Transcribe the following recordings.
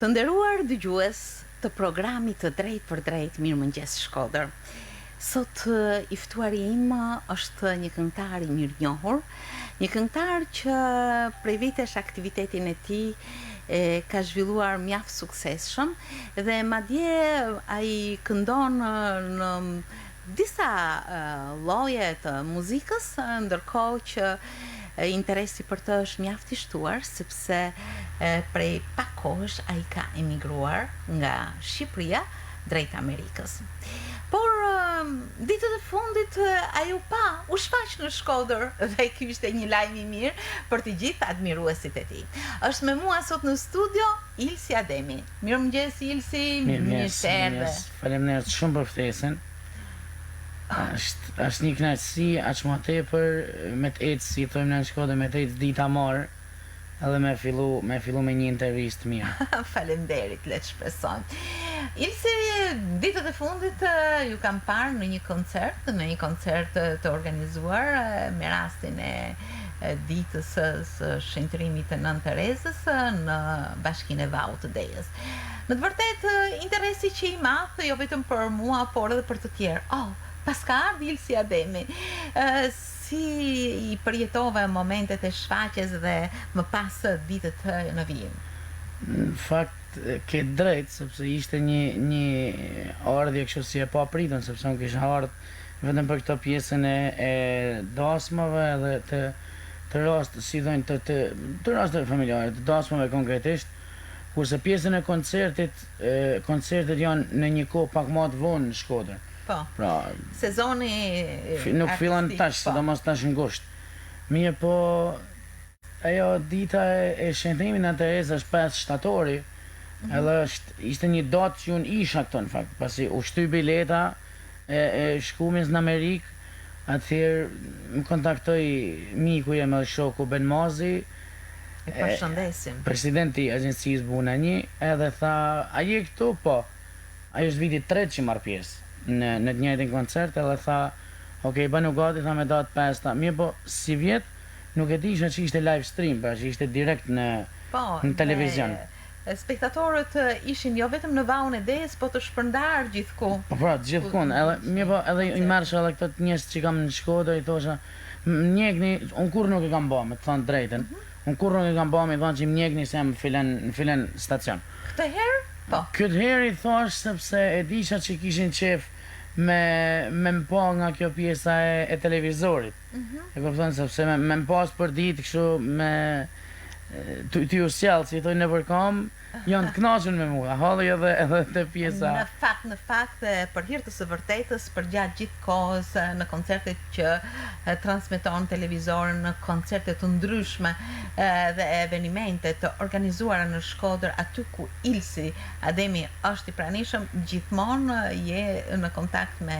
Të nderuar dëgjues të programit të Drejt për Drejt, Mirëmëngjes Shkodër. Sot i ftuari im është një këngëtar i mirënjohur, një këngëtar që prej vitesh aktivitetin e tij ka zhvilluar mjaft suksesshëm dhe madje ai këndon në disa lloje të muzikës, ndërkohë që interesi për të është mjaft i shtuar, sepse prej pak kohësh ai ka emigruar nga Shqipëria drejt Amerikës. Por ditët e fundit ai u shfaq në Shkodër dhe ky ishte një lajm i mirë për të gjithë admiruesit e tij. Është me mua sot në studio Ilsi Ademi. Mirëmëngjes Ilsi, mirëmëngjes. Faleminderit shumë për ftesën. Është një kënaqësi aq më tepër me të ecë, si thojmë në Shkodër, me të ecë dita marr, edhe me fillu me një intervistë mirë. Faleminderit, le të shpresojmë. Ilsi, ditët e fundit ju kam parë në një koncert të organizuar me rastin e ditës së shenjtërimit të Nën Terezës në Bashkinë e Vallët të Dejës. Në të vërtetë interesi që i madh jo vetëm për mua, por edhe për të tjerë. Paska ardhi Ilsi Ademi. Si i përjetove momentet e shfaqjes dhe më pas ditët në vijim? Në fakt, ke drejt, sepse ishte një ardhje kështu si e pa pritën, sepse unë kisha ardhur vetëm për këto pjesën e dasmave dhe të rast, si thojnë, të raste familjare, të dasmave konkretisht, kurse pjesën e koncertet janë në një kohë pak më të vonë në Shkodër. Po, pra, sezoni nuk fillon tash, sidomos tash në gusht. Mirë, po ajo dita e shenjtërimit në Terezë është 5 shtatori, edhe ishte një datë që unë isha këto në fakt, pasi u shty bileta e shkumjes në Amerikë, atëherë më kontaktoi miku jem edhe shoku Benmazi, e përshëndesim, presidenti i agjencisë Bunani, edhe tha, a je këtu? Po, ajo është viti 3 që marr pjesë në të njëjtin koncert, edhe tha, okej, bënu gati, tha me datë 5, tha, mirë, po si vjet nuk e disha që ishte live stream, pra që ishte direkt në televizion. Spektatorët ishin jo vetëm në vallën e Dejës, po të shpërndar gjithku. Po pra, gjithkund, edhe i marrsha edhe këto njerëz që kam në Shkodër, i thosha, mjekni, unë kur nuk e kam bë, me të thënë drejtën. Unë kur nuk e kam bë, me thonë që mjekni se jam në filen stacion. Këtë herë? Po. Këtë herë i thash sepse e disha që kishin qef me më pa nga kjo pjesa e televizorit. E kupton, sepse me më pas për ditë kështu me ty u sjell, si thojnë në përkam, janë të kënaqur me mua, halli edhe te pjesa. Në fakt, për hir të së vërtetës, përgjatë gjithë kohës në koncertet që transmeton televizori, në koncerte të ndryshme dhe evenimente të organizuara në Shkodër, aty ku Ilsi Ademi është i pranishëm, gjithmonë je në kontakt me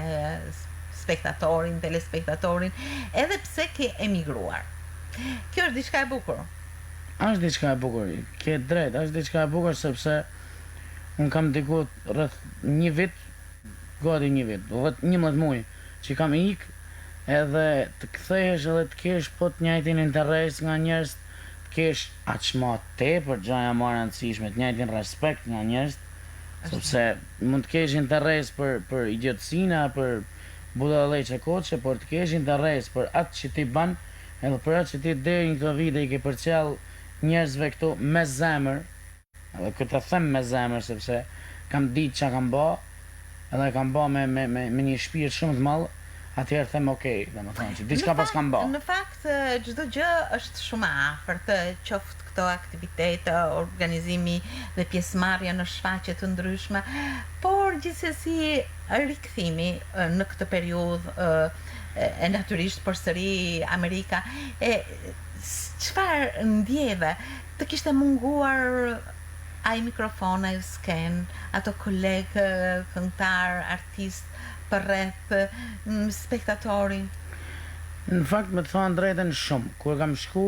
spektatorin, telespektatorin, edhe pse ke emigruar. Kjo është diçka e bukur. Është diçka e bukur, ke drejt, është diçka e bukur sepse unë kam diku rreth një vit, gati një vit, 11 muaj që kam ik, edhe të kthehesh edhe të kesh po të njëjtin interes nga njerëz, të kesh aq më tepër gjëja më e rëndësishme, të njëjtin respekt nga njerëz, sepse mund të kesh interes për idiotësina, për budallëçe koçe, por të kesh interes për atë që ti bën, edhe për atë që ti deri në këtë vit i ke përcjell njerëzve këtu me zemër, edhe këtë them me zemër sepse kam ditë çka kam bë, edhe kam bë me një shpirt shumë të madh, atëherë them okej, domethënë që diçka pas kam bë. Në fakt çdo gjë është shumë afërt, qoftë këto aktivitete, organizimi dhe pjesëmarrja në shfaqje të ndryshme, por gjithsesi rikthimi në këtë periudhë e natyrisht përsëri Amerika, çfarë ndjeve? Të kishte munguar ai mikrofon, ai sken, ato kolegë, këngëtar, artist për rreth, spektatorin? Në fakt, me të thënë drejtën, shumë. Kur kam shku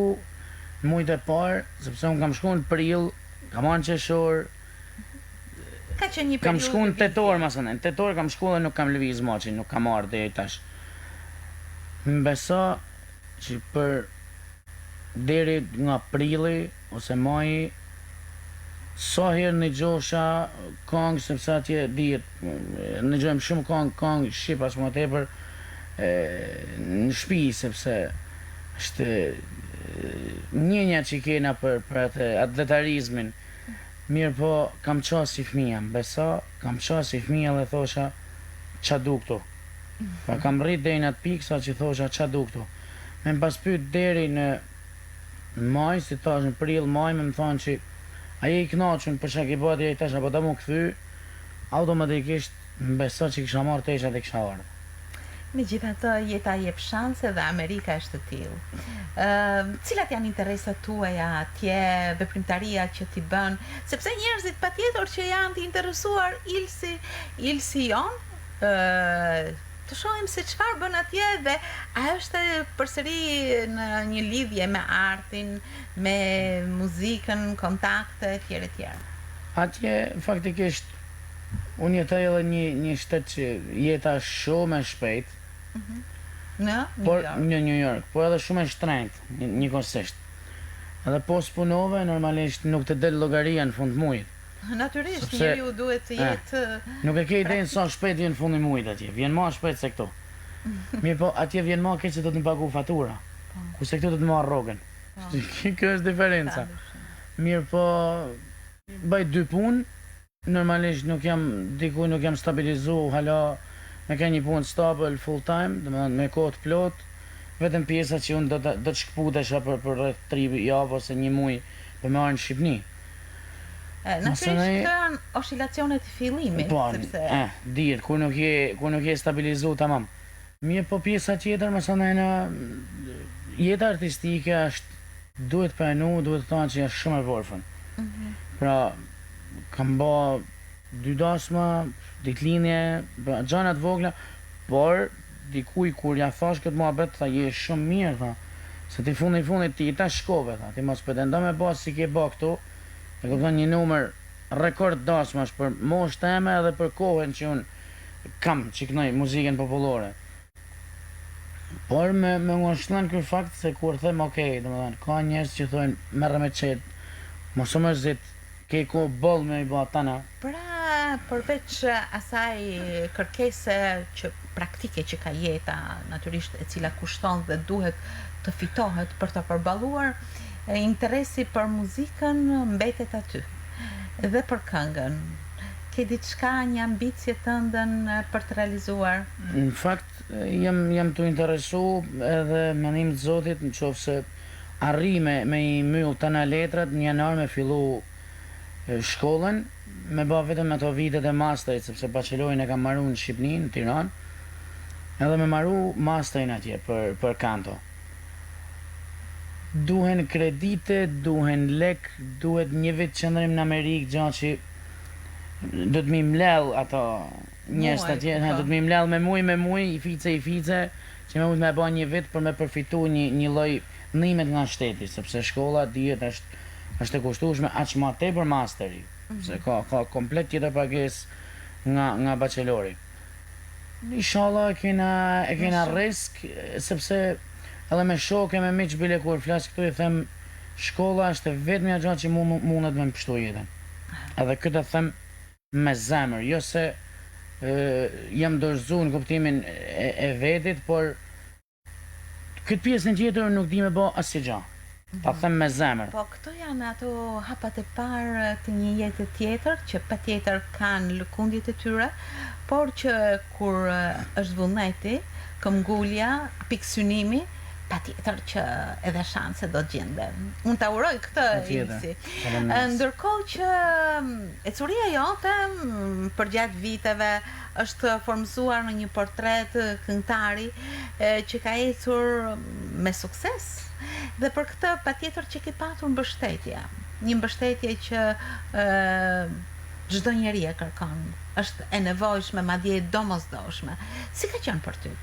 në muajt e parë, sepse unë kam shku në prill, kam anë qeshor, ka qenë një kam shku në tetor, në tetor kam shku dhe nuk kam lëviz moqin, nuk kam ardhur deri tash. Më beso që për deri nga prilli ose maji sa herë në gjosha këngë, sepse atje dihet, në gjojmë shumë këngë shqip as më tepër në shtëpi, sepse është njënja që kena për atë atletarizmin. Mirë po, kam qa si fëmija, besa, kam qa si fëmija dhe thosha, qa du këtu? Pa kam rrit deri në atë pikë sa që thosha, qa du këtu? Me më pas pyet deri në maj, si thash në prill, maj, me më thonë që aje i knaqën për çka ke bëti, ai tash apo ta mu kthy, automatikisht më besa që kisha marrë tesha dhe kisha ardhur. Megjithatë, jeta jep shanse dhe Amerika është e tillë. Cilat janë interesat tuaja atje, veprimtaria që ti bën, sepse njerëzit patjetër që janë të interesuar ilsi jon, të shohim se çfarë bën atje dhe a është përsëri në një lidhje me artin, me muzikën, kontakte etj. Atje faktikisht unë jetoj edhe një shtet që jeta është shumë e shpejt, në por në New York, por edhe shumë e shtrenjtë, njëkohësisht. Edhe po s'punove, normalisht nuk të del llogaria në fund muajit. Natyrisht, Sepse- njeriu duhet të jetë Nuk e ke idenë sa shpejt vjen fundi i muajit atje. Vjen më shpejt se këtu. Mirë po, atje vjen më keq se do të më pagu fatura. Kurse këtu do të marr rrogën. Kjo është diferenca. Mirë po, bëj dy punë, normalisht nuk jam stabilizu, hala me ka një punë stabil full time, domethënë me kohë të plot, vetëm pjesa që unë do të shkputesha për rreth 3 javë ose një muaj për me arë në Shqipni. natyrisht këto janë oscilacione të fillimit, Po, sepse dihet, kur nuk je stabilizu tamam. Mirë po pjesa tjetër, më sa në jeta artistike është duhet pranu, duhet të thonë që është shumë e vorfën. Pra, kam ba 2 dasma, ditëlindje, gjana të vogla, por dikuj kur ja thash këtë muhabet, tha je shumë mirë, tha. Se ti fundit ti ta shkove, tha. Ti mos pretendo me ba si ke ba këtu. E kupton një numër rekord dasmash për moshën time edhe për kohën që unë kam që kënoj muzikën popullore. Por me ngushëllën ky fakt se kur them okay, domethënë ka njerëz që thonë merre me çet, mos u mërzit, ke ku boll me i bë tana. pra përveç asaj kërkese që praktike që ka jeta, natyrisht e cila kushton dhe duhet të fitohet për të përballuar, interesi për muzikën mbetet aty. Dhe për këngën. Ke diçka, një ambicje tëndën për të realizuar? Në fakt jam të interesu edhe mendim të Zotit në qoftë se arri me i myll tana letrat, në janar me fillu shkollën, me ba vetëm ato vitet e masterit, sepse bachellorin e kam marru në Shqipni, në Tiranë, edhe me marru masterin atje për kanto. Duhen kredite, duhen lek, duhet një vit qëndrim në Amerikë, gjatë që do të mi mlell ato njerëz atje, do të mi mlell me muj, i fice, që me mund me ba një vit për me përfitu një lloj ndihmet nga shteti, sepse shkolla dihet është e kushtueshme aq më tepër masteri, se ka komplet tjetër pagesë nga bachelori. Inshallah e kena risk, sepse edhe me shokë me miq bile kur flas këtu i them shkolla është vetëm ajo gjë që mundet me më pështu jetën. Edhe këtë e them me zemër, jo se jam dorëzu në kuptimin e vetit, por këtë pjesën tjetër nuk di me bë asgjë gjë. Ta them me zemër. Po këto janë ato hapat e parë të një jete tjetër që patjetër kanë lëkundjet e tyre, por që kur është vullneti, këmbgulja, piksynimi, patjetër që edhe shanse do të gjenden. Unë ta uroj këtë Ilsi. Ndërkohë që ecuria jote përgjatë viteve është formësuar në një portret këngëtari që ka ecur me sukses. Dhe për këtë patjetër që ke patur mbështetje. Një mbështetje që çdo njeri e kërkon. Është e nevojshme, madje e domosdoshme. Si ka qenë për ty?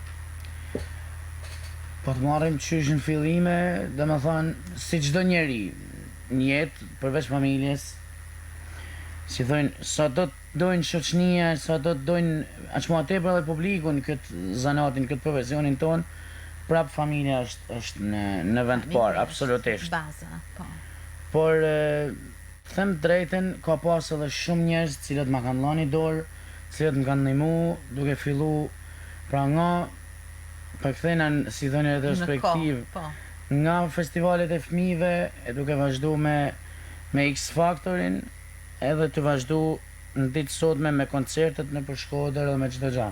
Po të marrim qysh në fillime, dhe me thonë, si çdo njeri në jetë, përveç familjes, si thojnë, sa do të dojnë shoqënia, sa do të dojnë aq më tepër edhe publikun këtë zanatin, këtë profesionin ton, prap familja është në vend parë, absolutisht. Baza, po. Por them drejtën, ka pas edhe shumë njerëz cilët ma kanë dhënë dorë, cilët më kanë ndihmu duke fillu pra nga përkthena si thënë retrospektiv Po. nga festivalet e fëmijëve e duke vazhdu me X Factorin edhe të vazhdu në ditë sotme me koncertet në për Shkodër dhe me çdo gjë.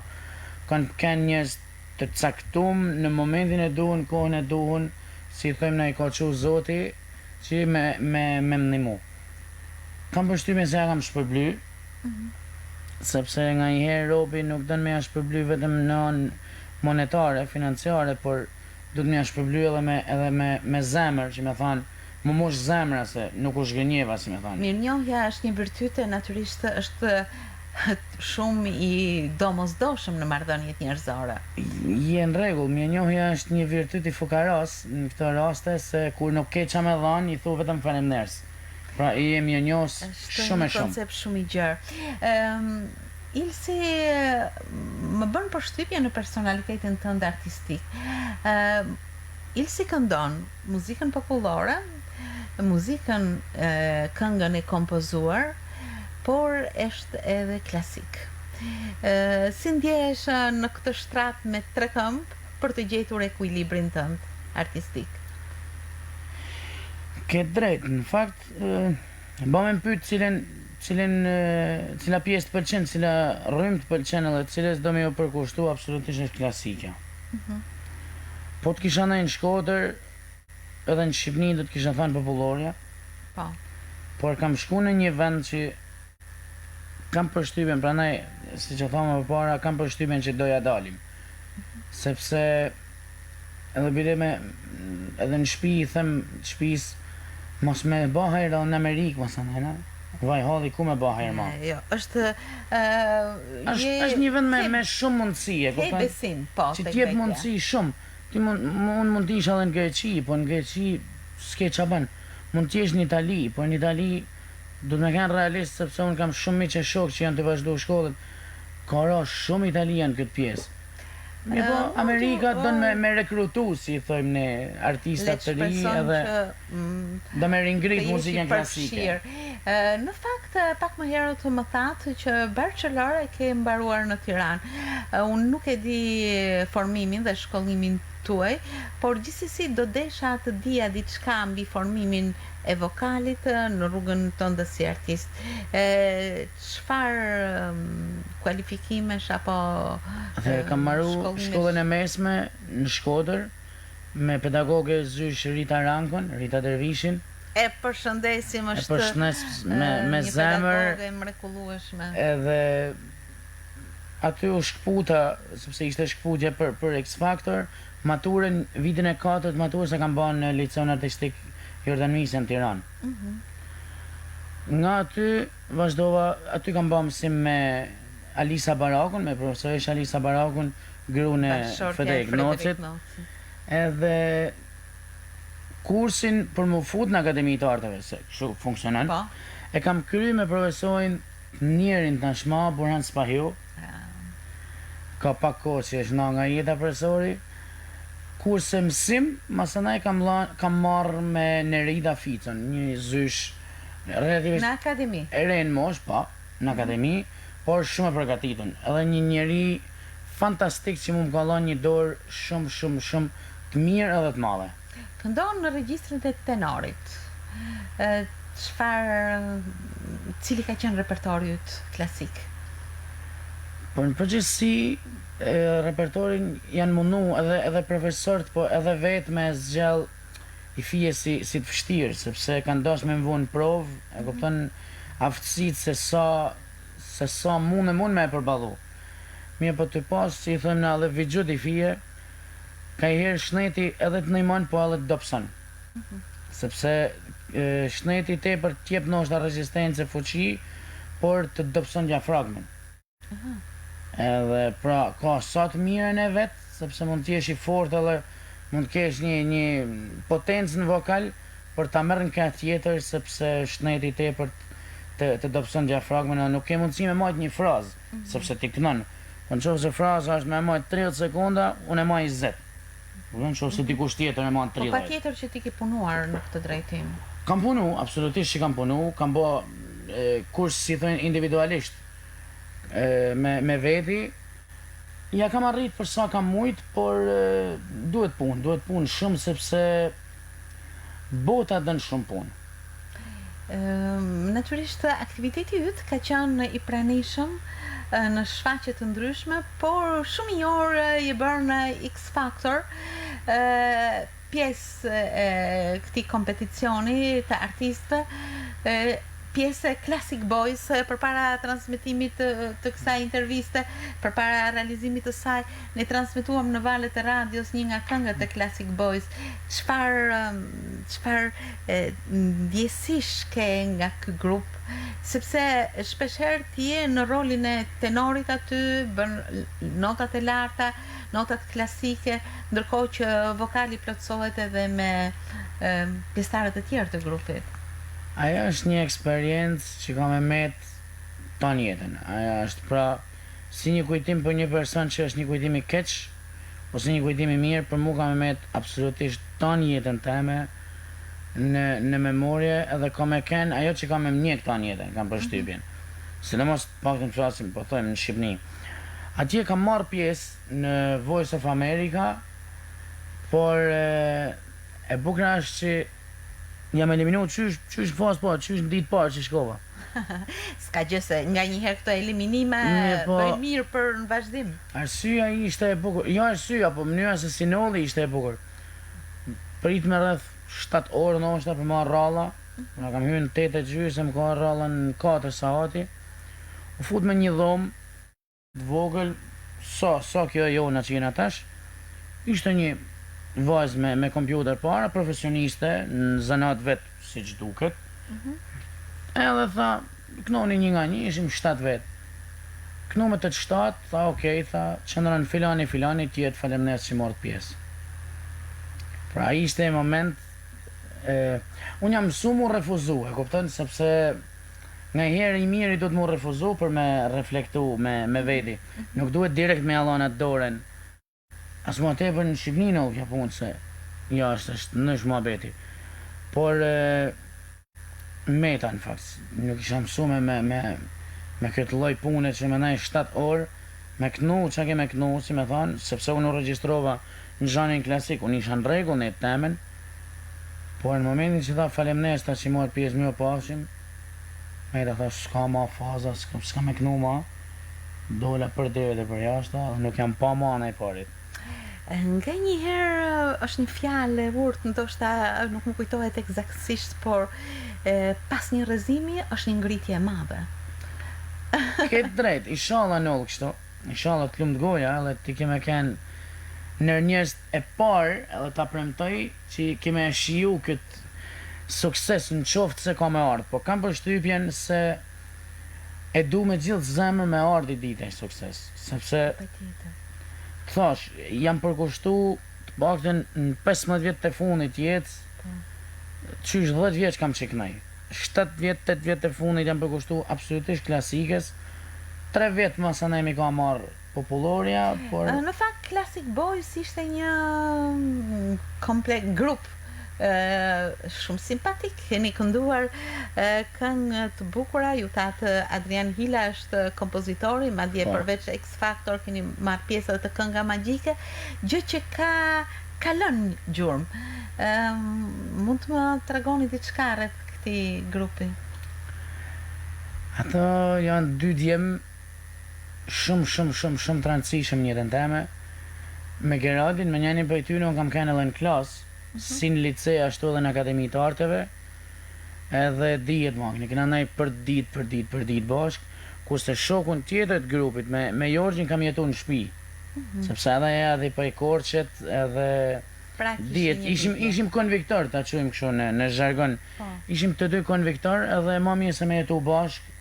Kanë njerëz të caktum në momentin e duhun, kohën e duhun, si thëmë na i ka qu Zoti, që me ndihmu. Kam përshtypjen se ja kam shpërbly, sepse nga i herë robi nuk dënë me ja shpërbly vetëm në monetare, financiare, por du të me ja shpërbly edhe me zemër, që me thanë, më mosh zemra se nuk u shgënjeva, si me thanë. Mirënjohja është një virtyte, natyrisht është shumë i domosdoshëm në marrëdhëniet njerëzore. Je në rregull, mirënjohja është një virtyt i fukaros në këtë raste, se kur nuk ke qa me dhanë, i thu vetëm faleminderes. Pra i jemi mirënjohës shumë e Është shumë. një koncept shumë i gjerë. Ilsi, më bën përshtypje në personalitetin tënd artistik. Ilsi këndon muzikën popullore, muzikën, këngën e kompozuar, por është edhe klasik. Si ndjehesh në këtë shtrat me tre këmbë për të gjetur ekuilibrin tënd artistik? Ke drejt, në fakt, ba me pyet cila pjesë të pëlqen, cila rrymë të pëlqen edhe cilës do me jo përkushtu, absolutisht është klasika. Po të kisha ndaj në Shkodër, edhe në Shqipni do të kisha thënë popullorja, Po. por kam shku në një vend që kam përshtypjen, prandaj, si që thama përpara, kam përshtypjen që doja dalim. Sepse edhe bile edhe në shtëpi i them shtëpis mos me bahajrë edhe në Amerikë, mos në vaj halli ku me bahajrë ma. Jo, është Është një vend me shumë mundësi, e ke kupton? besim, po, Që tek t'jep vetja. mundësi shumë. Ti mund t'ish edhe në Greqi, po në Greqi s'ke qa bën. Mund t'jesh në Itali, po në Itali du të me kanë realist, sepse unë kam shumë miq e shok që janë të vazhdu shkollën. Ka ra shumë italian këtë pjesë. Mi po, Amerika dënë me rekrutu, si thojmë ne, artistat të ri edhe do me ringrit muzikën klasike. Në fakt, pak më herët më thatë që bachelor e ke mbaruar në Tiranë. Unë nuk e di formimin dhe shkollimin tuaj, por gjithsesi do desha të dija diçka mbi formimin e vokalit në rrugën tënde si artist. Çfarë kualifikimesh apo Kam marru shkollën e mesme në Shkodër me pedagoge zysh Rita Rankon, Rita Dervishin. E përshëndesim, E është përshëndes me një zemër, pedagoge mrekullueshme. edhe aty u shkputa, sepse ishte shkputje për X Factor, maturën, vitin e 4 maturës e kam bën në liceun artistik Jordan Misi në Tiranë. Nga aty vazhdova, aty kam bën mësim me Alisa Barakun, me profesoresh Alisa Barakun, gruan e Federik Nocit, edhe kursin për më fut në Akademi të Arteve, se kështu funksionon. Po. E kam kry me profesorin Njerin tashma, Burhan Spahiu. Ka pak kohë që është nga jeta profesori. Kurse mësim, masandaj kam marrë me Nerida Ficon, një zysh relativisht Në akademi. e re në mosh, po, në akademi, por shumë e përgatitun. Edhe një njeri fantastik që mu më ka dhënë një dorë shumë të mirë edhe të madhe. Këndon në regjistrin e tenorit. Cili ka qenë repertori yt klasik? Por në përgjithësi, repertorin janë mundu edhe profesorët, po edhe vetë me zgjell i fije si të vështirë, sepse kanë dash me më vu në provë, e kupton aftësitë se sa mund me e përballu. Mirë po të pas, si i thëmë në edhe vigjut i fije, ka i herë shneti edhe të nëjmon, po edhe të dopson. Sepse shneti te për t'jep ndoshta rezistencë fuqi, por të dopson diafragmën. Edhe pra ka sa të mirën e vet, sepse mund t'jesh i fortë edhe mund të kesh një potencë në vokal, por ta merr në këtë tjetër sepse shneti tepër të dopson diafragmën dhe nuk ke mundësi me majt një frazë, sepse ti kënon. Po nëse fraza është me majt 30 sekonda, unë e maj 20. Nëse dikush tjetër e majt Po 30. patjetër që ti ke punuar në këtë drejtim. Kam punu, absolutisht që kam punu, kam bo kurs si thënë individualisht me veti. Ja kam arrit për sa kam mujt, por duhet punë shumë sepse bota dën shumë punë. Natyrisht aktiviteti yt ka qenë i pranishëm në shfaqje të ndryshme, por shumë i orë je bërë në X Factor, pjesë e këtij kompeticioni të artistëve, pjesë e Classic Boys përpara transmetimit të kësaj interviste, përpara realizimit të saj, ne transmetuam në valët e radios një nga këngët e Classic Boys. Çfarë ndjesish ke nga ky grup? Sepse shpeshherë ti je në rolin e tenorit aty, bën notat e larta, notat klasike, ndërkohë që vokali plotësohet edhe me pjesëtarët e tjerë të grupit. Ajo është një eksperiencë që kam e met ton jetën. Ajo është pra si një kujtim për një person që është një kujtim i keq ose një kujtim i mirë, për mua kam e met absolutisht ton jetën time në memorie, edhe kam e ken ajo që kam e mjek ton jetën, kam përshtypjen. Sidomos pak të flasim, po thojmë në Shqipëni. Atje kam marrë pjesë në Voice of America, por e bukra është që jam eliminu qysh fas po, qysh në ditë parë që shkova. S'ka gjë se nga njëherë këto eliminime bëjnë mirë për në vazhdim. Arsyeja ishte e bukur. Jo arsyeja, po mënyra se si nolli ishte e bukur. Prit me rreth 7 orë ndoshta për marrë ralla. Na kam hyrë në 8:30, më ka rrallën në 4 sahati. U fut me një dhomë të vogël, sa kjo jona që jena tash. Ishte një vajzë me kompjuter para, profesioniste, në zanat vetë, si që duket. Edhe tha, knoni një nga një, ishim 7 vetë. Knu me të 7, tha okej, tha, qëndran filani, tjetë falemnes që morët pjesë. Pra ishte e moment, unë jam mësu mu refuzu, e kuptën, sepse nga herë i miri do të mu refuzu për me reflektu me veti. Nuk duhet direkt me alonat doren. As më tepër në Shqipëni nuk ja punë se jashtë është në shmuabeti. Por meta në fakt, nuk isha mësu me këtë lloj pune që më nej 7 orë, me knu, që ke me knu, si me thonë, sepse unë u regjistrova në zhanin klasik, unë isha në rregull në temen, por në momentin që tha falemnes ta që morë pjesë më pashim, me ta tha s'ka ma faza, s'ka me knu ma, dola për deri dhe për jashta, nuk jam pa ma në i parit. Nga njëherë është një fjalë e urtë, ndoshta nuk më kujtohet eksaktësisht, por pas një rrezimi është një ngritje e madhe. Ke drejt, inshallah nol kështu. Inshallah të lumt goja, edhe ti keme ken nër njerëz e parë, edhe ta premtoj që keme shiju këtë sukses në qoftë se ka me ardhë, po kam përshtypjen se e du me gjithë zemër me ardhë i dite sukses, sepse thash, jam përkushtu të paktën në 15 vjetë të fundit jetës, qysh 10 vjeç kam qiknaj. 7 vjetë, 8 vjetë të fundit jam përkushtu absolutisht klasikës, 3 vjetë më sa ne mi ka marrë popullorja, por... Në fakt, Classic Boys ishte një komplet grup shumë simpatik, keni kënduar këngë të bukura, ju thatë Adrian Hila është kompozitori, madje përveç X Factor keni marrë pjesë të kënga magjike, gjë që ka lënë gjurmë. Mund të më tregoni diçka rreth këtij grupi? Ato janë 2 djemë shumë të rëndësishëm në jetën time. Me Geradin, me njënin për tyre unë kam kanë edhe në klasë, si në lice ashtu edhe në Akademi të Arteve, edhe dihet më, ne kena ndaj për ditë bashkë, kurse shokun tjetër të grupit, me Jorgjin kam jetu në shtëpi, sepse edhe edhe për i Korçet, edhe dihet, ishim konviktor, ta quajmë kështu në zhargon, ishim të dy konviktor, edhe më mirë se me jetu bashkë,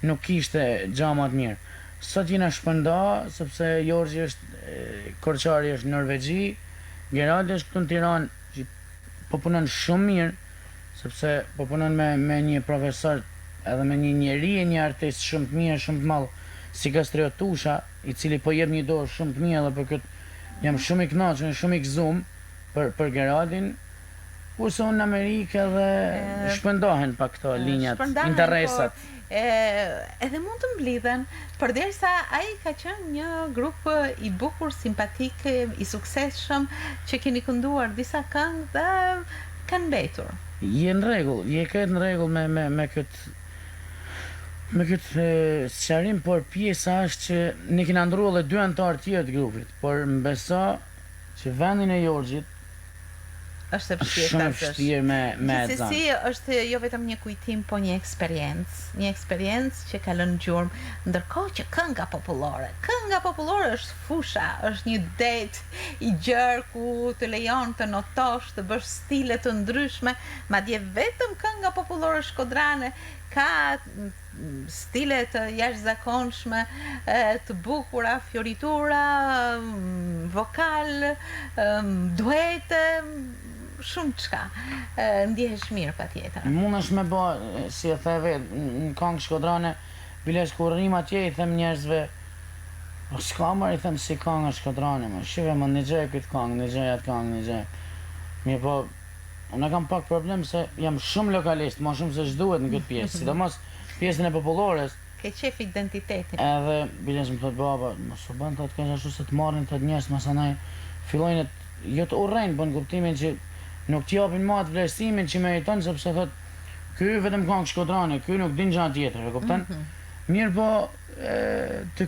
nuk kishte gjama të mirë. Sot jena shpënda, sepse Jorgji është Korçari është Norvegji, Geraldi është këtu në Tiranë, që po punon shumë mirë, sepse po punon me një profesor edhe me një njeri e një artist shumë të mirë, shumë të madh, si Kastrio Tusha, i cili po jep një dorë shumë të mirë, edhe për këtë jam shumë i kënaqur, shumë i gëzuar për Geraldin. kurse unë në Amerikë edhe shpëndohen pa këto linjat, shpërndahen, interesat. Edhe mund të mblidhen, përderisa ai ka qenë një grup i bukur, simpatik, i suksesshëm, që keni kënduar disa këngë dhe kanë mbetur. Je në rregull, je këtë në rregull me këtë sqarim, por pjesa është që ne kena ndruar edhe 2 anëtar tjerë të grupit, por më beso që vendin e Jorgjit Është e është shumë e vështirë me Gjithsesi është jo vetëm një kujtim, po një eksperiencë që ka lënë gjurmë, ndërkohë që kënga popullore është fusha, është një det i gjerë ku të lejon të notosh, të bësh stile të ndryshme, madje vetëm kënga popullore shkodrane ka stile të jashtëzakonshme, të bukura, fioritura, vokal, duete, shumë çka. Ndihesh mirë patjetër. Mundesh me bë, si e the vetë, në këngë shkodrane, biles kur rrim atje i them njerëzve, s'ka marr, i them si këngë shkodrane, më shive më ndëgjoj këtë këngë, ndëgjoj atë këngë, ndëgjoj. Mirë po, unë kam pak problem se jam shumë lokalist, më shumë se ç'duhet në këtë pjesë, sidomos pjesën e popullores. Ke qef identitetin. Edhe biles më thot baba, mos u bën thotë kësh ashtu se të marrin të njerëz masanaj fillojnë jo të urrejnë, po në kuptimin që nuk t'japin ma të vlerësimin që meriton, sepse thot ky vetëm këngë shkodrane, ky nuk din gjë tjetër, e kupton? Mirë po, të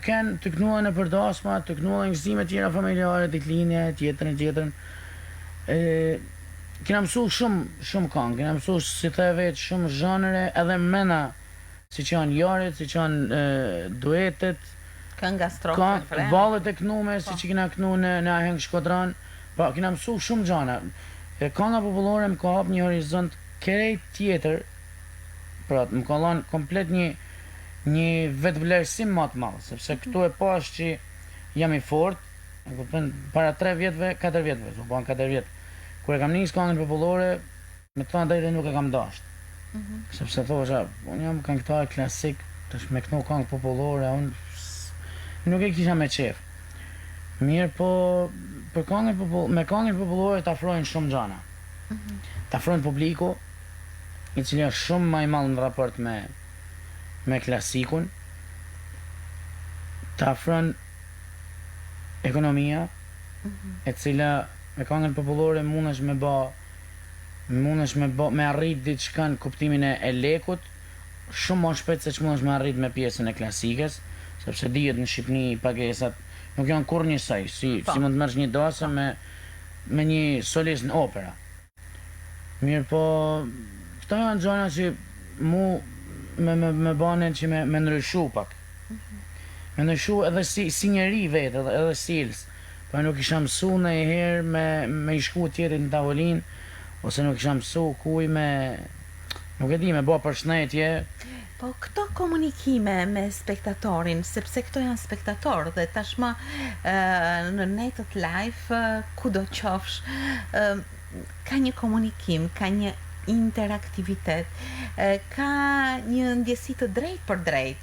knuhen e përdasma, të knuhen gëzime tjera familjare, ditëlindje, tjetrën. Kena mësu shumë këngë, kena mësu si the vetë shumë zhanre, edhe mena, si që janë jaret, si që janë duetet, kënga strofë, vallet e knume, si që kena knu në aheng shkodran, pa kena mësu shumë gjana. Kënga popullore më ka hap një horizont krejt tjetër, pra më ka lanë komplet një vetë vlerësim më të madh, sepse këtu e pash që jam i fort, para 3 vjetëve, 4 vjetëve, u bën 4 vjetë. Kur e kam nisë këngën popullore, me të thënë drejtë nuk e kam dashur. Sepse thosha, unë jam këngëtar klasik, tash me këto këngë popullore, unë nuk e kisha me qef. Mirë po, me këngën popullore të afrojnë shumë gjana. Të afrojnë publiku, i cili është shumë më i madh në raport me klasikun. Të afrojnë ekonomia, e cila me këngën popullore mundesh me arrit diçka në kuptimin e lekut, shumë më shpejt se që mundesh me arrit me pjesën e klasikës, sepse dihet në Shqipni pagesat nuk janë kur njësoj, si mund të mërsh një dose me një solist në opera. Mirë po, këto janë gjona që mu me banen që me ndryshu pak. Me ndryshu edhe si njeri vetë, edhe silës. Po nuk isha mësu në i herë me i shku tjerit në tavolin, ose nuk isha mësu kuj nuk e di, me bo përshëndetje. Po këto komunikime me spektatorin, sepse këto janë spektator dhe tashmë në netët live, ku do qofsh, ka një komunikim, ka një interaktivitet, ka një ndjesi të drejt për drejt.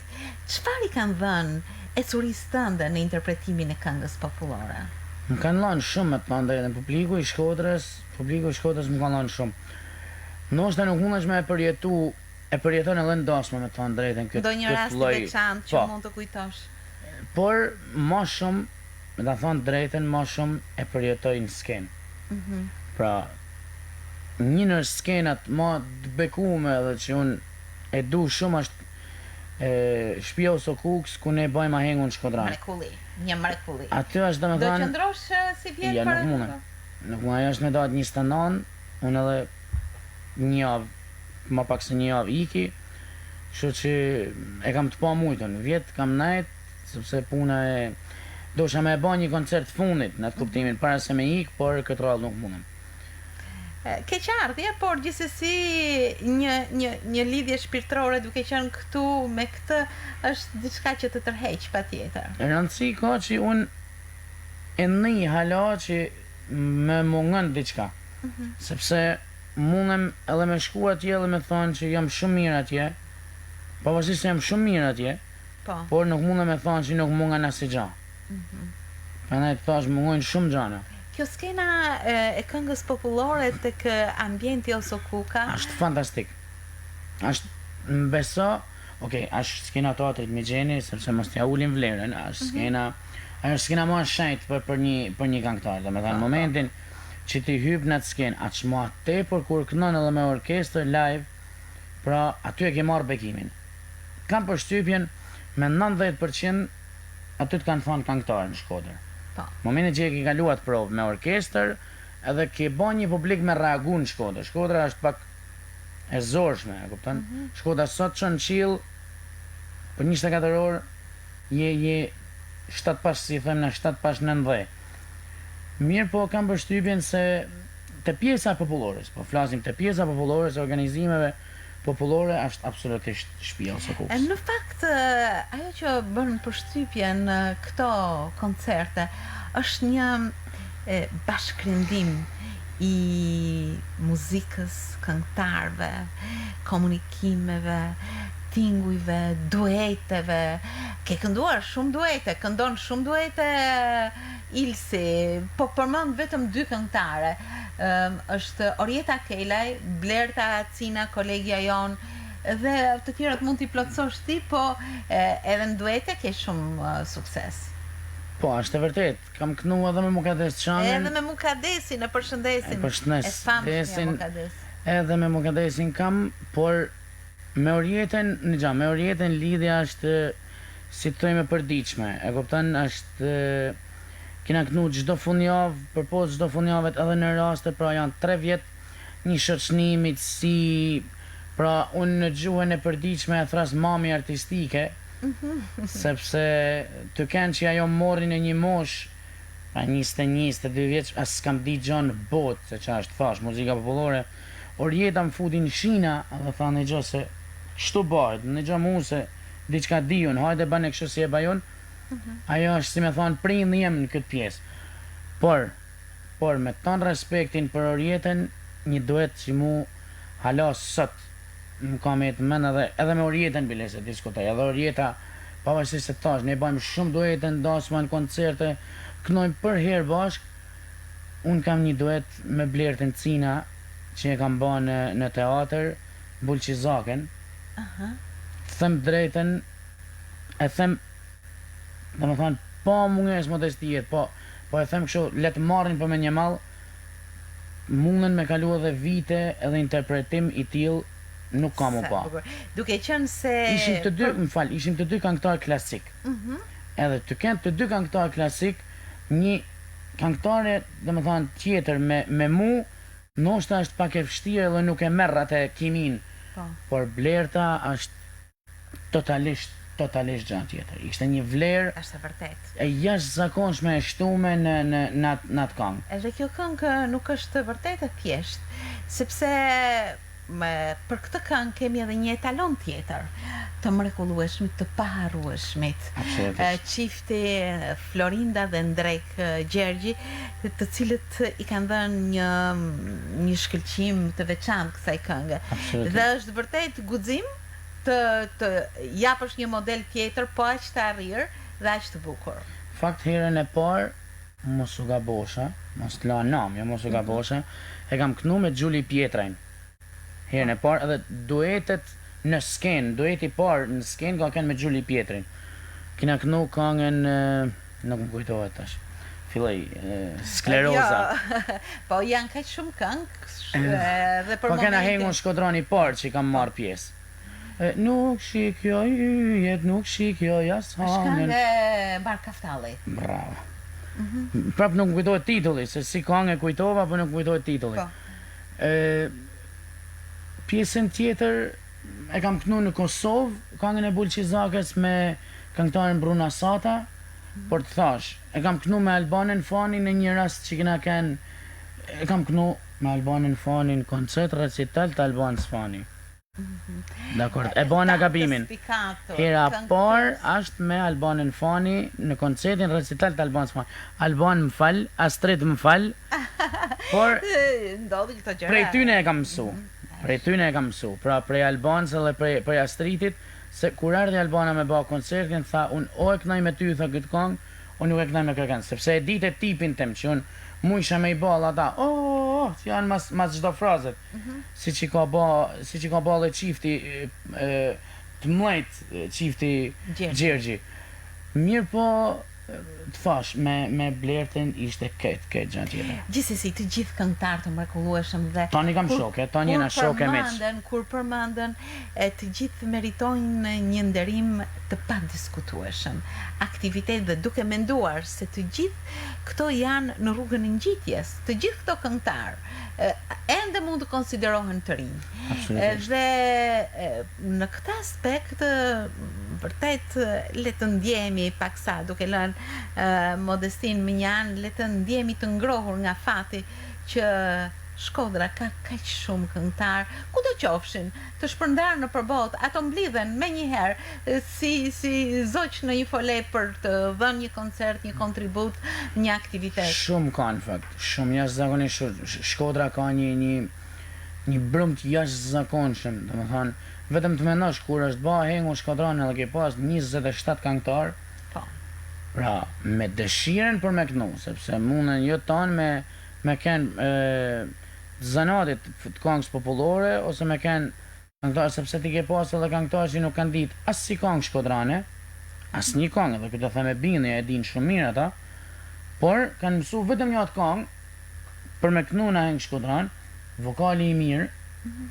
Çfarë i kanë dhënë ecurisë tënde në interpretimin e këngës popullore? Më kanë lanë shumë me të thënë drejtën, publiku i Shkodrës më kanë lanë shumë. Ndoshta nuk mundesh me e përjeton edhe ndosme me të thënë drejtën këtë lloj. Do një rast të veçantë që mund të kujtosh. Por më shumë, me ta thënë drejtën, më shumë e përjetoj në skenë. Pra, një në skenat më të bekume dhe që unë e du shumë është Shtëpia o Sokuks, ku ne bëjmë ahengun në Shkodran. Një mrekulli. Aty është dhe me Do thënë... qëndrosh si vjetë për... Nuk mune, ajo është me datë 29, unë edhe një javë, ma pak se një javë iki, kështu që e kam të pa mujtën, vjetë kam najtë, sepse puna e... Dosha me e ba një koncert fundit në atë kuptimin, para se me ikë, por këtë rallë nuk mundem. Keqardhje, por gjithsesi një lidhje shpirtërore duke qenë këtu me këtë është diçka që të tërheq patjetër. Rëndësi ka që unë e një hala që me mungën diçka, sepse mundem edhe me shku atje dhe me thonë që jam shumë mirë atje, pavarësisht se jam shumë mirë atje, por nuk mundem me thonë që nuk mungan asnjë gjë. Prandaj të thash mungojnë shumë gjana. kjo skena e këngës popullore tek ambienti ose kuka Është fantastik. Është më beso, është skena teatrit Migjeni, sepse mos t'ja ulin vlerën, është skena, ajo është skena më e shenjtë për një këngëtar, domethënë momentin që ti hyp në atë skenë, aq më tepër kur këndon edhe me orkestër live, pra aty e ke marrë bekimin. Kam përshtypjen me 90% aty të kanë thënë këngëtar në Shkodër. Po. Momentin që e ke kaluar provë me orkestër, edhe ke bën një publik me reagu në Shkodër. Shkodra është pak e zorshme, e kupton? Shkodra sot çon qiell për 24 orë je 7 pas, si them në 7 pas 9. Mirë, po kam përshtypjen se te pjesa popullores, po flasim te pjesa popullore, se organizimeve popullore është absolutisht shtëpia ose kuks. Në fakt, ajo që bën përshtypje në këto koncerte është një bashkërendim i muzikës, këngëtarëve, komunikimeve, tingujve, dueteve. Ke kënduar shumë duete, këndon shumë duete Ilsi, po përmend vetëm 2 këngëtare. Është Orieta Kelaj, Blerta Cina, kolegja jon, dhe të tjerat mund t'i plotësosh ti, po edhe në duete ke shumë sukses. Po, është e vërtet. Kam kënu edhe me Mukades Çanin. Edhe me Mukadesin, e përshëndesin. E famshmja Mukades. Edhe me Mukadesin kam, por me Orieten lidhja është, si të thojmë, e përditshme. E kupton, është kena kënu çdo fundjavë, përpos çdo fundjavë edhe në raste, pra janë 3 vjet një shoqëni miqësi, pra unë në gjuhën e përditshme e thras mami artistike, sepse të kenë që ajo mori në një mosh, pra 21-22 vjeç, as s'kam di gjon botë, se që është thash, muzika popullore. Orieta më futi në shina, dhe tha në gjo se kështu bëhet, në gjo mu se diçka dijun, hajde bane kështu si e bajon. Ajo është, si me thonë, prindë jem në këtë pjesë. Por me ton respektin për Orieten, një duet që mu halas sot më ka me të mend edhe me Orieten bile se diskutoj. Edhe Orieta, pavarësisht se tash, ne bëjmë shumë duete, ndasma në koncerte, kënojmë për herë bashk. Unë kam një duet me Blertën Cina, që e kam bën në teatr, Bulqizaken. Të them drejten, e them, dhe me thonë, po munges modestijet, po e them kështu, letë marrin për me një mall, mundën me kalu edhe vite edhe interpretim i tillë nuk kam u pa. Duke qenë se ishim të dy këngëtar klasik. Edhe të kenë të dy këngëtar klasik, një këngëtare, dhe me thonë, tjetër me mu, ndoshta është pak e vështirë dhe nuk e merr atë kimin. Por Blerta është totalisht gjatë tjetër. Ishte një vlerë është e vërtet. E jashtëzakonshme e shtume në atë këngë. Edhe kjo këngë nuk është vërtet e thjesht, sepse për këtë këngë kemi edhe një etalon tjetër të mrekullueshmit, të paharrueshmit. Çifti Florinda dhe Ndrek Gjergji, të cilët i kanë dhënë një shkëlqim të veçantë kësaj këngë. Dhe është vërtet guxim të japësh një model tjetër, po aq të arrirë dhe aq të bukur. Fakt, herën e parë, mos u gabosha, mos t'la nam, jo mos u gabosha, e kam kënu me Gjuli Pietrajn. Herën e parë, edhe duetet në skenë, dueti parë në skenë ka kënë me Gjuli Pietrin. Kina kënu këngën, nuk më kujtohet tash, filloj, Skleroza. Po janë kaq shumë këngë, dhe për momentin. Po kena hengu në Shkodroni parë që i kam marrë pjesë. Nuk shikjoj yjet, nuk shikjoj as hanën. Është këngë Bar Kaftalli. Bravo. Prap nuk më kujtohet titulli, se si këngë e kujtova, po nuk më kujtohet titulli. Pjesën tjetër e kam kënu në Kosovë, këngën e Bulqizakës me këngëtarin Bruna Sata, por të thash, e kam kënu me Albanin Fani në një rast që kena kënë, e kam kënu me Albanin Fani në koncert recital të Albanës Fani. Dakor, e bona gabimin. Hera par është me Albanin Fani në koncertin recital të Albanës Fani. Alban më fal, Astrid më fal. Por ndodhi këto gjëra. Prej tyne e kam mësu. Pra prej Albanës edhe prej Astridit, se kur ardhi Albana me bë koncertin, tha unë o e kënaj me ty, tha këtë këngë, unë nuk e kënaj me kërkën, sepse e ditë tipin tim që unë mu isha me i ball ata, që janë mas çdo frazet, si që ka ball e qifti të mlejt, qifti Gjergji. Mirë po, të fash, me Blertin ishte këtë gjë tjetër. Gjithsesi, të gjithë këngëtarë të mrekullueshëm dhe Tani kam shoke, tani jena shoke meq. Kur përmenden, të gjithë meritojnë një nderim të padiskutueshëm. Aktivitet dhe duke menduar se të gjithë këto janë në rrugën e ngjitjes, të gjithë këto këngëtarë ende mund të konsiderohen të rinj. Dhe në këtë aspekt vërtet le të ndjehemi paksa duke lënë modestin më janë, le të ndjehemi të ngrohur nga fati që Shkodra ka kaq shumë këngëtar, kudo qofshin, të shpërndarë në përbot, ato mblidhen me njëherë si zoq në një fole për të dhënë një koncert, një kontribut, një aktivitet. Shumë ka në fakt, shumë jashtëzakonisht. Shkodra ka një brumt jashtëzakonshëm, domethënë, vetëm të mendosh kur është ba hengu Shkodrani edhe ke pas 27 këngëtar. Po. Pra, me dëshiren për me kënu, sepse mundën jo tanë me kenë zanatit të këngës popullore, ose me kenë këngëtar, sepse ti ke pas edhe këngëtar që nuk kanë ditë as si këngë Shkodrane, as një këngë, edhe këtë theme bindje e dinë shumë mirë ata, por kanë mësu vetëm një atë këngë për me kënu në hengë Shkodran, vokali i mirë,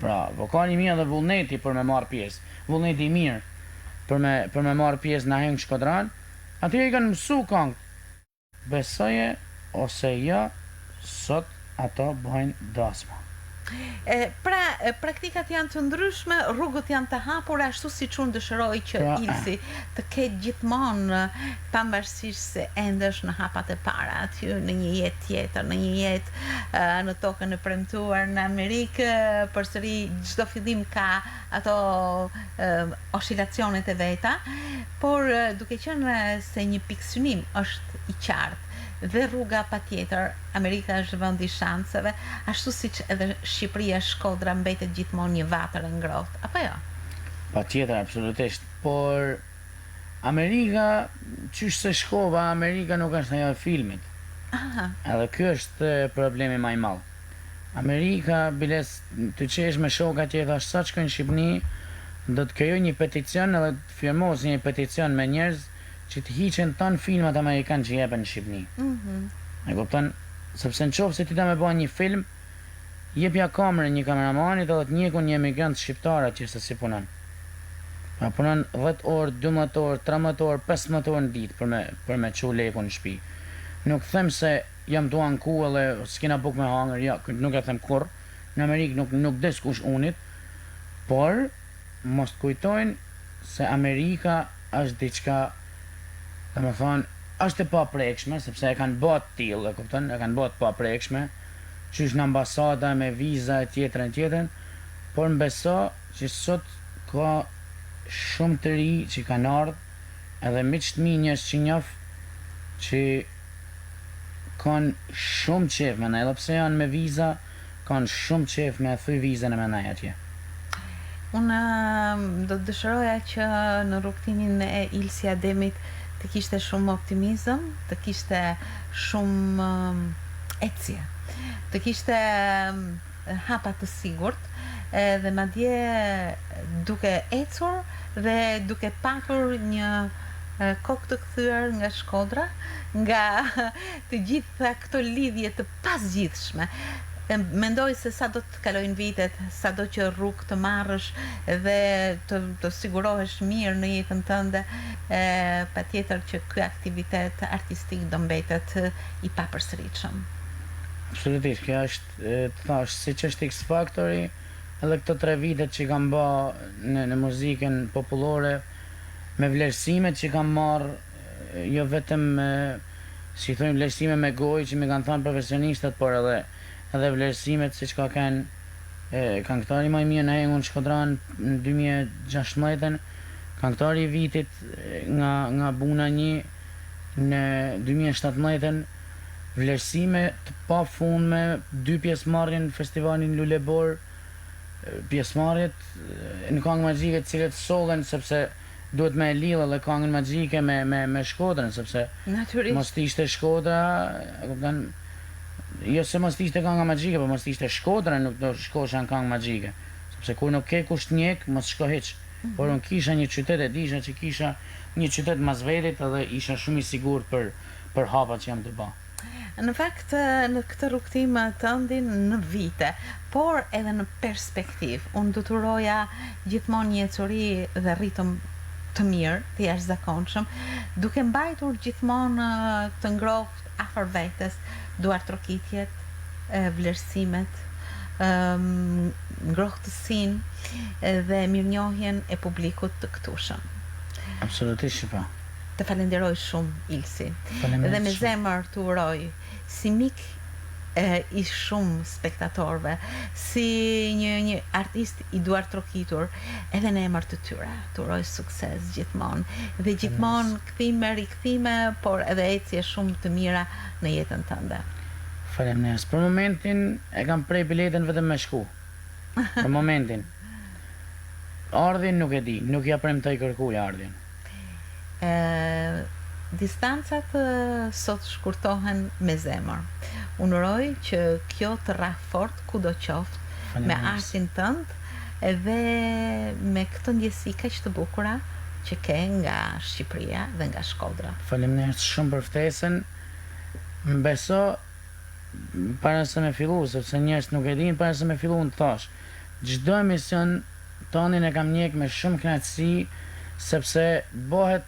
pra vokali i mirë dhe vullneti për me marrë pjesë, vullneti i mirë për me marrë pjesë në hengë Shkodran, atyre i kanë mësu këngë, besoje ose ja, sot ato bëjnë dasma. Pra, praktikat janë të ndryshme, rrugët janë të hapur, ashtu si që unë dëshiroj që Ilsi të ketë gjithmonë, pavarësisht se ende është në hapat e para, aty në një jetë tjetër, në një jetë në tokën e premtuar në Amerikë, përsëri çdo fillim ka ato oscilacionet e veta, por duke qenë se një pikë synim është i qartë, dhe rruga pa tjetër, Amerika është vend i shanseve, ashtu siç edhe Shqipëria, Shkodra mbetet gjithmonë një vatër e ngrohtë, apo jo? Pa tjetër, absolutisht, por Amerika, qysh se shkova, Amerika nuk është ajo e filmit. Edhe ky është problemi më i madh. Amerika, biles të qesh me shoka tjetër, sa që në Shqipëni, do të krijoj një peticion edhe të firmos një peticion me njerëz që të hiqen tanë filmat amerikanë që jepen në Shqipëni. E kupton, sepse në qoftë se ti ta me bëjnë një film, jepja kamerën një kameramanit edhe të njekun një emigrant shqiptar atje se si punon. Pra punon 10 orë, 12 orë, 13 orë, 15 orë në ditë për me çu lekun në shtëpi. Nuk them se jam tu anku edhe s'kena buk me hangër, ja, nuk e them kurrë. Në Amerikë nuk des kush unit, por mos kujtojnë se Amerika është diçka, dhe më thonë, është e paprekshme, sepse e kanë bot tillë, e kupton, e kanë bot paprekshme, qysh në ambasada me viza e tjetërën, por më beso që sot ka shumë të ri që kanë ardhë, edhe miqtë mi njerëz që njoh që kanë shumë qef me ne, edhe pse janë me viza, kanë shumë qef me thuj vizën e me ne atje. Unë do të dëshiroja që në rrugtimin e Ilsi Ademit të kishte shumë optimizëm, të kishte shumë ecje, të kishte hapa të sigurt, dhe madje duke ecur dhe duke pakur një kokë të kthyer nga Shkodra, nga të gjitha këto lidhje të pasgjithshme. Mendoj se sa do të kalojnë vitet, sa do që rrugë të marrësh dhe të sigurohesh mirë në jetën tënde, pa tjetër që ky aktivitet artistik do mbetet i papërsëritshëm. Absolutisht, kjo është, të thash, siç është X Factori, edhe këto 3 vitet që kam bë në muzikën popullore, me vlerësimet që kam marrë, jo vetëm, si thonë, vlerësime me gojë që më kanë thënë profesionistët, por edhe vlerësimet siç ka kanë këngëtari më i mirë në Hengun Shkodran në 2016, këngëtari i vitit nga Buna 1 në 2017, vlerësime të pafundme, 2 pjesëmarrje në festivalin Lulebor, pjesëmarrjet në këngë magjike të cilët sollen sepse duhet me lidhë edhe këngën magjike me Shkodrën, sepse Natyrisht. mos t'ishte Shkodra, e kupton, jo se mos t'ishte kënga magjike, po mos t'ishte Shkodra nuk do shkosha në këngë magjike. Sepse kur nuk ke kusht njek, mos shko hiç. Por unë kisha një qytet e disha që kisha një qytet mas verit edhe isha shumë i sigurt për hapat që jam të ba. Në fakt, në këtë rrugtim tëndin në vite, por edhe në perspektiv, unë do të uroja gjithmonë një ecuri dhe ritëm të mirë, të jashtëzakonshëm, duke mbajtur gjithmonë të ngrohtë afër vetes duartrokitjet, vlerësimet, ngrohtësinë dhe mirënjohjen e publikut të këtushëm. Absolutisht që pa. Të falenderoj shumë, Ilsi. Dhe me zemër të uroj si mik i shumë spektatorëve, si një artist i duar trokitur, edhe në emër të tyre, të uroj sukses gjithmonë. Dhe gjithmonë kthime, rikthime, por edhe ecje shumë të mira në jetën tënde. Faleminderit. Për momentin e kam prej biletën vetëm me shku. Për momentin. Ardhin nuk e di, nuk ja premtoj kërkuj ardhin. Distancat sot shkurtohen me zemër. Unë uroj që kjo të rrah fort kudo qoftë me artin tënd edhe me këtë ndjesi kaq të bukura që ke nga Shqipëria dhe nga Shkodra. Faleminderit shumë për ftesën. Më beso para se me fillu, sepse njerëz nuk e dinë, para se me fillu unë thash, çdo emision tonin e kam njek me shumë kënaqësi, sepse bëhet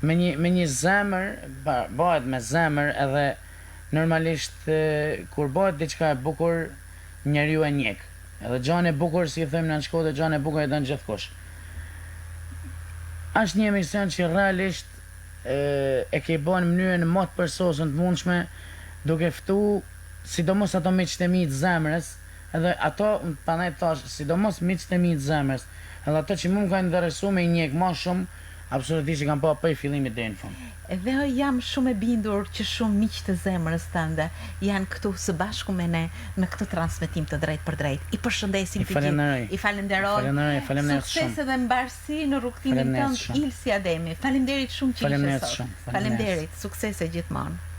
me një zemër, bëhet me zemër edhe normalisht kur bëhet diçka e bukur, njeriu e njek. Edhe gjan e bukur, si i thëmë në Shkodër, gjan e bukur e don gjithkush. Është një emision që realisht e ke bën në mënyrën më të përsosur të mundshme, duke ftu sidomos ato miqtë e mi të zemrës, edhe ato pandaj thash, sidomos miqtë e mi të zemrës, edhe ato që mund kanë interesuar me njek më shumë, absolutisht që kam pa prej fillimit deri në fund. Dhe jam shumë e bindur që shumë miq të zemrës tënde janë këtu së bashku me ne në këtë transmetim të drejt për drejt. I përshëndesim të gjithë. I falenderoj. Faleminderit shumë. Sukses edhe mbarësi në rrugtimin tënd, Ilsi Ademi. Faleminderit shumë që ishe sot. Faleminderit. Suksese gjithmonë.